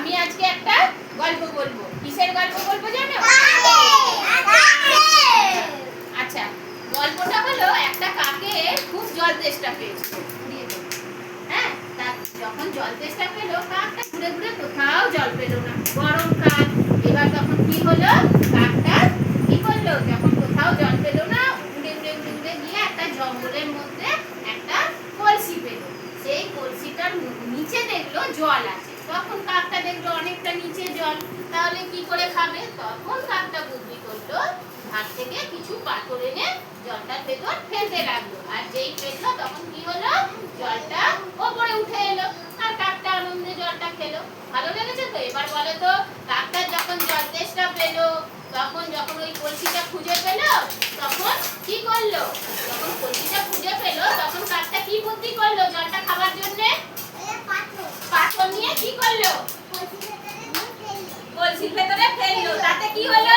আমি আজকে একটা গল্প বলবো। কিসের গল্প বলবো জানো? আচ্ছা, গল্পটা হলো একটা কাকের খুব জল তেষ্টা পেয়েছিল। হ্যাঁ, যখন জল তেষ্টা পেলো কাকটা ঘুরে ঘুরে কোথাও জল পেলো না। গরমকাল, এবার তখন কি হলো, কাকটা কি করলো, যখন কোথাও জল পেলো না উড়ে উড়ে উড়ে উড়ে গিয়ে একটা জঙ্গলের মধ্যে একটা কলসি পেলো। সেই কলসিটার নিচে দেখলো জল আছে। তখন কাকটা দেখলো অনেকটা নিচে জল, তাহলে কি করে খাবে? তখন কাকটা বুদ্ধি করলো, হাত থেকে কিছু পাথর এনে জলটার ভেতর ফেলতে লাগলো। আর যেই ফেললো তখন কি হলো, জলটা ওপরে উঠে এলো আর কাকটা আনন্দে জলটা খেলো। ভালো লেগেছে তো? এবার বলো তো, কাকটা যখন জল তেষ্টা পেলো, তখন যখন ওই কলসিটা খুঁজে পেলো, তখন কি করলো? যখন কলসিটা খুঁজে পেলো তখন কাকটা কি বুদ্ধি করলো জলটা খাবার জন্য? পাথর নিয়ে কি করলো? কলসির ভেতরে ফেললো। তাতে কি হলো?